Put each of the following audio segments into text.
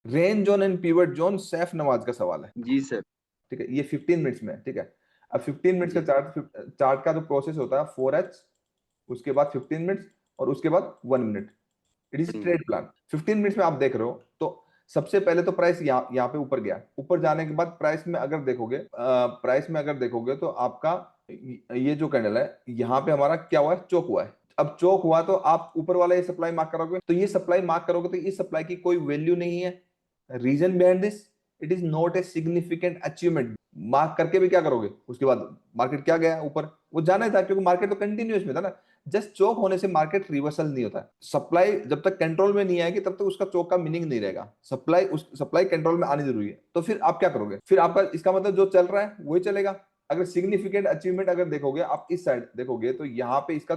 Range zone and pivot zone Saif Nawaz का सवाल है। जी सर। ठीक है, ये 15 मिनट्स में है। ठीक है, अब 15 मिनट्स का जी चार्ट, चार्ट का जो प्रोसेस होता है 4H, उसके बाद 15 मिनट्स, और उसके बाद 1 minute. It is sir. Trade plan. 15 minutes में आप देख रहे हो तो सबसे पहले तो प्राइस यहाँ पे ऊपर गया। ऊपर जाने के बाद प्राइस में अगर देखोगे, तो आपका ये जो कैंडल है यहाँ पे हमारा क्या हुआ है, चोक हुआ है। अब चोक हुआ तो आप ऊपर वाला ये सप्लाई मार्क करोगे, तो ये सप्लाई मार्क करोगे तो इस सप्लाई की कोई वैल्यू नहीं है। Reason behind this, it is not a significant achievement. Mark करके भी क्या करोगे, उसके बाद मार्केट क्या गया ऊपर, वो जाना ही था क्योंकि मार्केट तो कंटिन्यूअस में था ना। जस्ट चोक होने से मार्केट रिवर्सल नहीं होता। सप्लाई जब तक कंट्रोल में नहीं आएगी तब तक उसका चोक का मीनिंग नहीं रहेगा। सप्लाई कंट्रोल में आनी जरूरी है। तो फिर आप क्या करोगे, फिर आपका इसका मतलब जो चल रहा है वही चलेगा। अगर सिग्निफिकेंट अचीवमेंट अगर देखोगे, आप इस साइड देखोगे तो यहाँ पे इसका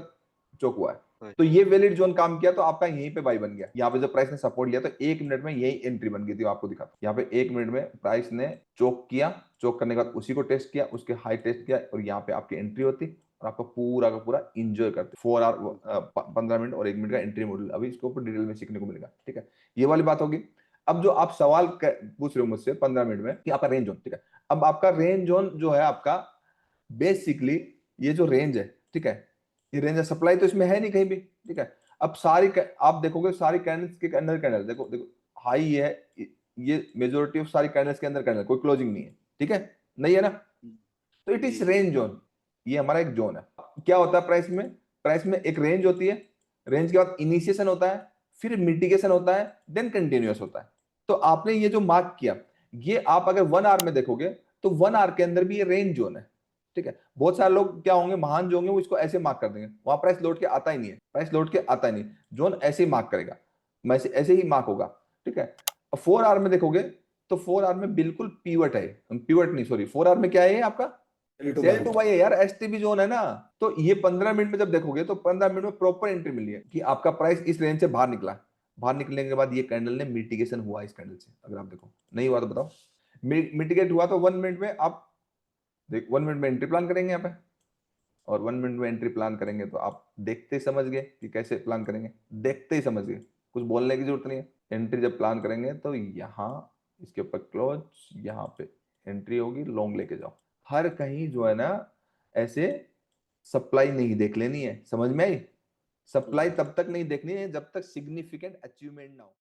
चोक हुआ है। हाँ। तो ये वैलिड जोन काम किया तो आपका यहीं पे बाई बन गया। यहाँ पे जब प्राइस ने सपोर्ट लिया तो 1 मिनट में यही एंट्री बन गई थी। आपको दिखा, यहाँ पे 1 मिनट में प्राइस ने चोक किया, चोक करने के बाद उसी को टेस्ट किया, उसके हाई टेस्ट किया, और यहाँ पे आपकी एंट्री होती और आपका पूरा का पूरा इंजॉय करते 4 आवर 15 मिनट और 1 मिनट का एंट्री मॉडल। अभी इसके ऊपर डिटेल में सीखने को मिलेगा। ठीक है, ये वाली बात होगी। अब जो आप सवाल पूछ रहे हो मुझसे 15 मिनट में कि आपका रेंज जोन, ठीक है, अब आपका रेंज जोन जो है आपका बेसिकली ये जो रेंज है, ठीक है, ये रेंज है, सप्लाई तो इसमें है नहीं कहीं भी। ठीक है, अब आप देखोगे सारी कैंडल्स के अंदर कैंडल, देखो देखो हाई है, ये मेजोरिटी ऑफ सारी कैंडल्स के अंदर कैंडल, कोई क्लोजिंग नहीं है। ठीक है, नहीं है ना, तो इट जी इज सर। Range zone. ये हमारा एक जोन है। क्या होता है प्राइस में, प्राइस में एक रेंज होती है, रेंज के बाद इनिशिएशन होता है, फिर मिटिगेशन होता है, देन कंटिन्यूअस होता है। तो आपने ये जो मार्क किया, ये आप अगर 1 आवर में देखोगे तो 1 आवर के अंदर भी ये रेंज जोन है। ठीक है, बहुत सारे लोग क्या होंगे, महान जो होंगे वो इसको ऐसे मार्क कर देंगे, वहां प्राइस लौट के आता ही नहीं है, प्राइस लौट के आता ही नहीं, जोन ऐसे ही मार्क करेगा, ऐसे ऐसे ही मार्क होगा। ठीक है, 4 आवर में देखोगे तो 4 आवर में बिल्कुल पीवट है, पीवट नहीं सॉरी, 4 आवर में क्या है आपका, L to sell buy। To buy है यार, एसटीबी जोन है ना। तो ये 15 मिनट में जब देखोगे तो 15 मिनट में प्रॉपर एंट्री मिली है कि आपका प्राइस इस रेंज से बाहर निकला। बाहर निकलने के बाद ये कैंडल ने मिटिगेशन हुआ इस कैंडल से, अगर आप देखो नहीं हुआ तो बताओ। मिटिगेट हुआ तो 1 मिनट में आप देख, 1 मिनट में एंट्री प्लान करेंगे यहाँ पे, और 1 मिनट में एंट्री प्लान करेंगे तो आप देखते ही समझ गए कि कैसे प्लान करेंगे, देखते ही समझ गए, कुछ बोलने की जरूरत नहीं है। एंट्री जब प्लान करेंगे तो यहाँ इसके ऊपर क्लोज, यहाँ पे एंट्री होगी, लॉन्ग लेके जाओ। हर कहीं जो है ना ऐसे सप्लाई नहीं देख लेनी है, समझ में आई। सप्लाई तब तक नहीं देखनी है जब तक सिग्निफिकेंट अचीवमेंट ना हो।